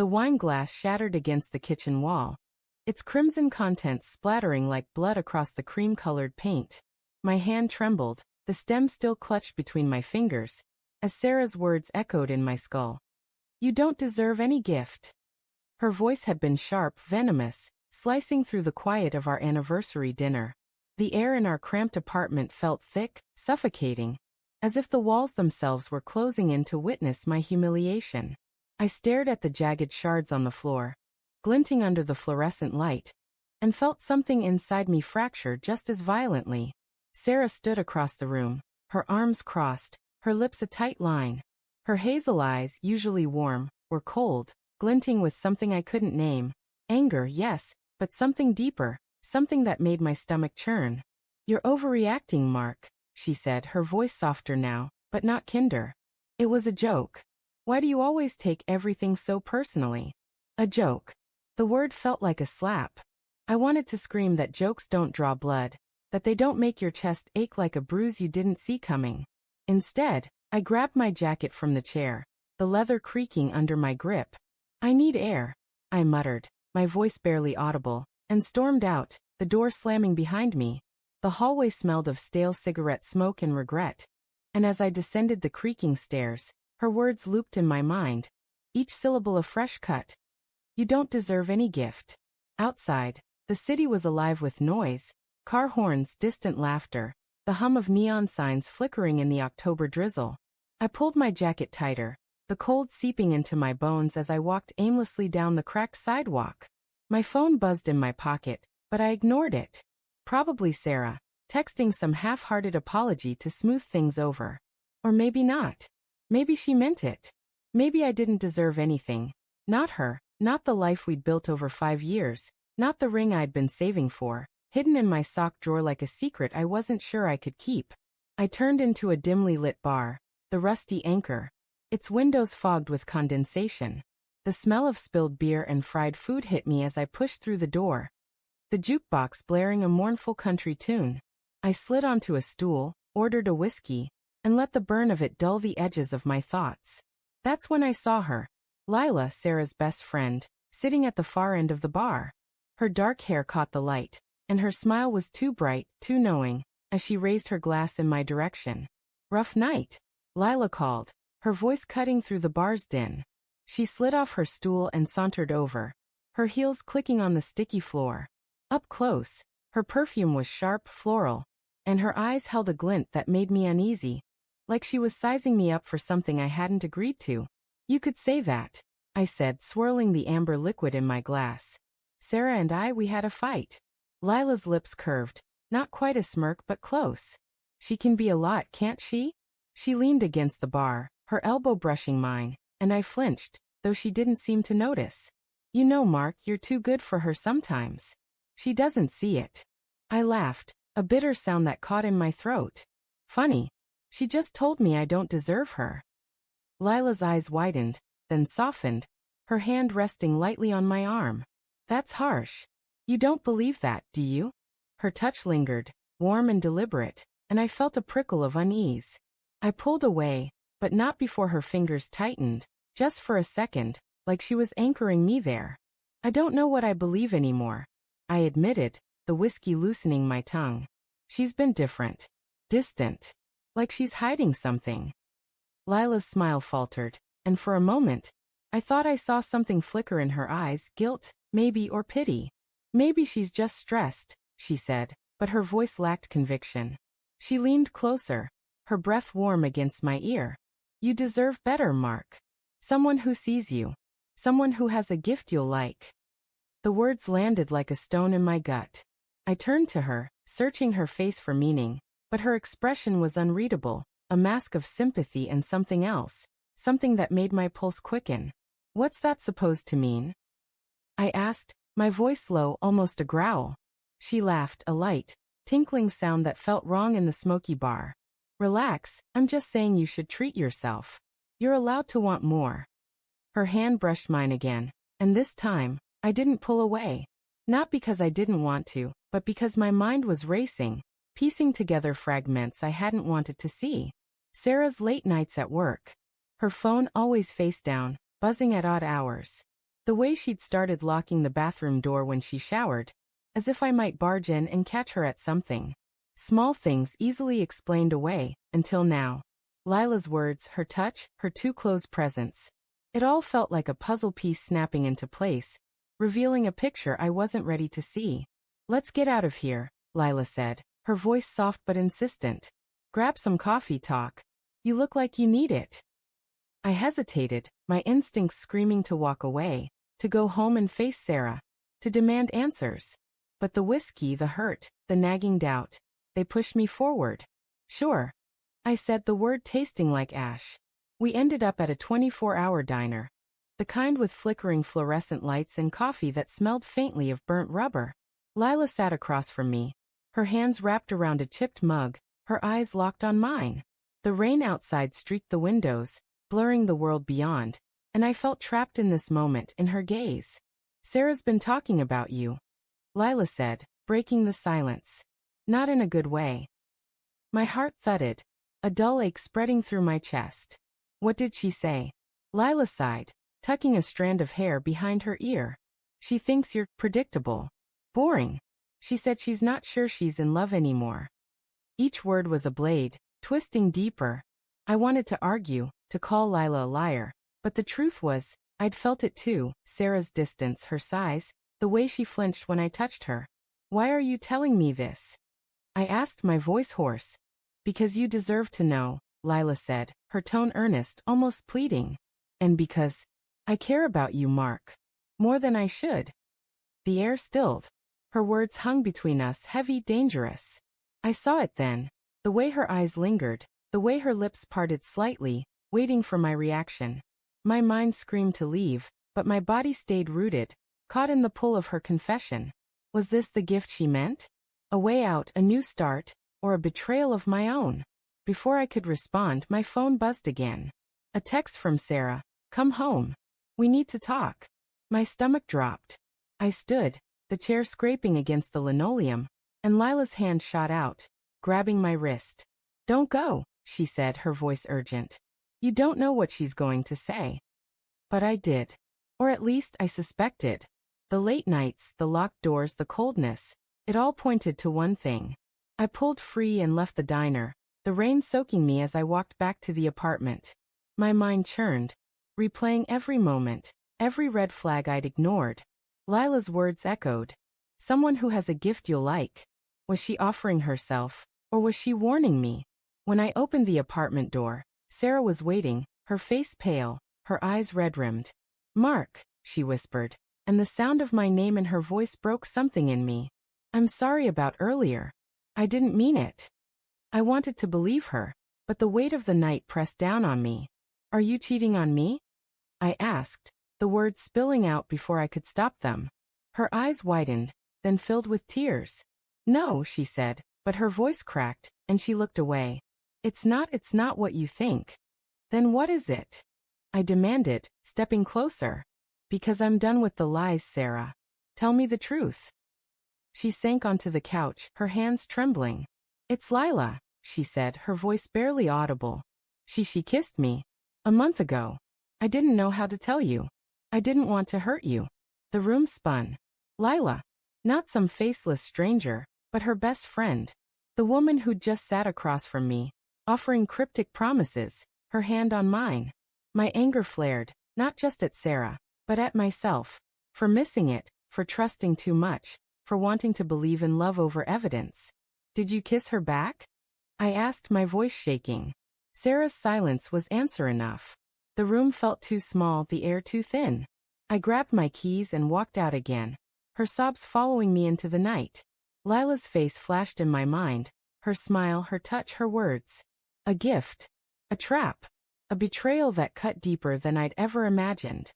the wine glass shattered against the kitchen wall, its crimson contents splattering like blood across the cream-colored paint. My hand trembled, the stem still clutched between my fingers, as Sarah's words echoed in my skull. "You don't deserve any gift." Her voice had been sharp, venomous, slicing through the quiet of our anniversary dinner. The air in our cramped apartment felt thick, suffocating, as if the walls themselves were closing in to witness my humiliation. I stared at the jagged shards on the floor, glinting under the fluorescent light, and felt something inside me fracture just as violently. Sarah stood across the room, her arms crossed, her lips a tight line. Her hazel eyes, usually warm, were cold, glinting with something I couldn't name. Anger, yes, but something deeper, something that made my stomach churn. "You're overreacting, Mark," she said, her voice softer now, but not kinder. "It was a joke. Why do you always take everything so personally?" A joke. The word felt like a slap. I wanted to scream that jokes don't draw blood, that they don't make your chest ache like a bruise you didn't see coming. Instead, I grabbed my jacket from the chair, the leather creaking under my grip. "I need air," I muttered, my voice barely audible, and stormed out, the door slamming behind me. The hallway smelled of stale cigarette smoke and regret. And as I descended the creaking stairs, her words looped in my mind, each syllable a fresh cut. "You don't deserve any gift." Outside, the city was alive with noise, car horns, distant laughter, the hum of neon signs flickering in the October drizzle. I pulled my jacket tighter, the cold seeping into my bones as I walked aimlessly down the cracked sidewalk. My phone buzzed in my pocket, but I ignored it. Probably Sarah, texting some half-hearted apology to smooth things over. Or maybe not. Maybe she meant it. Maybe I didn't deserve anything. Not her, not the life we'd built over 5 years, not the ring I'd been saving for, hidden in my sock drawer like a secret I wasn't sure I could keep. I turned into a dimly lit bar, the Rusty Anchor, its windows fogged with condensation. The smell of spilled beer and fried food hit me as I pushed through the door, the jukebox blaring a mournful country tune. I slid onto a stool, ordered a whiskey, and let the burn of it dull the edges of my thoughts. That's when I saw her, Lila, Sarah's best friend, sitting at the far end of the bar. Her dark hair caught the light, and her smile was too bright, too knowing, as she raised her glass in my direction. "Rough night," Lila called, her voice cutting through the bar's din. She slid off her stool and sauntered over, her heels clicking on the sticky floor. Up close, her perfume was sharp, floral, and her eyes held a glint that made me uneasy, like she was sizing me up for something I hadn't agreed to. "You could say that," I said, swirling the amber liquid in my glass. "Sarah and we had a fight." Lila's lips curved, not quite a smirk but close. "She can be a lot, can't she?" She leaned against the bar, her elbow brushing mine, and I flinched, though she didn't seem to notice. "You know, Mark, you're too good for her sometimes. She doesn't see it." I laughed, a bitter sound that caught in my throat. "Funny. She just told me I don't deserve her." Lila's eyes widened, then softened, her hand resting lightly on my arm. "That's harsh. You don't believe that, do you?" Her touch lingered, warm and deliberate, and I felt a prickle of unease. I pulled away, but not before her fingers tightened, just for a second, like she was anchoring me there. "I don't know what I believe anymore," I admitted, the whiskey loosening my tongue. "She's been different. Distant. Like she's hiding something." Lila's smile faltered, and for a moment, I thought I saw something flicker in her eyes, guilt, maybe, or pity. "Maybe she's just stressed," she said, but her voice lacked conviction. She leaned closer, her breath warm against my ear. "You deserve better, Mark. Someone who sees you. Someone who has a gift you'll like." The words landed like a stone in my gut. I turned to her, searching her face for meaning, but her expression was unreadable, a mask of sympathy and something else, something that made my pulse quicken. "What's that supposed to mean?" I asked, my voice low, almost a growl. She laughed, a light, tinkling sound that felt wrong in the smoky bar. "Relax, I'm just saying you should treat yourself. You're allowed to want more." Her hand brushed mine again, and this time, I didn't pull away. Not because I didn't want to, but because my mind was racing, piecing together fragments I hadn't wanted to see. Sarah's late nights at work. Her phone always face down, buzzing at odd hours. The way she'd started locking the bathroom door when she showered, as if I might barge in and catch her at something. Small things easily explained away, until now. Lila's words, her touch, her too close presence. It all felt like a puzzle piece snapping into place, revealing a picture I wasn't ready to see. "Let's get out of here," Lila said, her voice soft but insistent. "Grab some coffee, talk. You look like you need it." I hesitated, my instincts screaming to walk away, to go home and face Sarah, to demand answers. But the whiskey, the hurt, the nagging doubt, they pushed me forward. "Sure," I said, the word tasting like ash. We ended up at a 24-hour diner, the kind with flickering fluorescent lights and coffee that smelled faintly of burnt rubber. Lila sat across from me, her hands wrapped around a chipped mug, her eyes locked on mine. The rain outside streaked the windows, blurring the world beyond, and I felt trapped in this moment in her gaze. "Sarah's been talking about you," Lila said, breaking the silence. Not in a good way. My heart thudded, a dull ache spreading through my chest. "What did she say?" Lila sighed, tucking a strand of hair behind her ear. "She thinks you're predictable. Boring. She said she's not sure she's in love anymore." Each word was a blade, twisting deeper. I wanted to argue, to call Lila a liar, but the truth was, I'd felt it too, Sarah's distance, her size, the way she flinched when I touched her. "Why are you telling me this?" I asked, my voice hoarse. "Because you deserve to know," Lila said, her tone earnest, almost pleading. "And because I care about you, Mark. More than I should." The air stilled. Her words hung between us, heavy, dangerous. I saw it then, the way her eyes lingered, the way her lips parted slightly, waiting for my reaction. My mind screamed to leave, but my body stayed rooted, caught in the pull of her confession. Was this the gift she meant? A way out, a new start, or a betrayal of my own? Before I could respond, my phone buzzed again. A text from Sarah. "Come home. We need to talk." My stomach dropped. I stood, the chair scraping against the linoleum, and Lila's hand shot out, grabbing my wrist. "Don't go," she said, her voice urgent. "You don't know what she's going to say." But I did. Or at least I suspected. The late nights, the locked doors, the coldness, it all pointed to one thing. I pulled free and left the diner, the rain soaking me as I walked back to the apartment. My mind churned, replaying every moment, every red flag I'd ignored. Lila's words echoed. "Someone who has a gift you'll like." Was she offering herself, or was she warning me? When I opened the apartment door, Sarah was waiting, her face pale, her eyes red-rimmed. "Mark," she whispered, and the sound of my name in her voice broke something in me. "I'm sorry about earlier. I didn't mean it." I wanted to believe her, but the weight of the night pressed down on me. "Are you cheating on me?" I asked, the words spilling out before I could stop them. Her eyes widened, then filled with tears. "No," she said, but her voice cracked, and she looked away. It's not what you think." "Then what is it?" I demanded, stepping closer. "Because I'm done with the lies, Sarah. Tell me the truth." She sank onto the couch, her hands trembling. "It's Lila," she said, her voice barely audible. She kissed me. A month ago. I didn't know how to tell you. I didn't want to hurt you." The room spun. Lila. Not some faceless stranger, but her best friend. The woman who'd just sat across from me, offering cryptic promises, her hand on mine. My anger flared, not just at Sarah, but at myself. For missing it, for trusting too much, for wanting to believe in love over evidence. "Did you kiss her back?" I asked, my voice shaking. Sarah's silence was answer enough. The room felt too small, the air too thin. I grabbed my keys and walked out again, her sobs following me into the night. Lila's face flashed in my mind, her smile, her touch, her words. A gift. A trap. A betrayal that cut deeper than I'd ever imagined.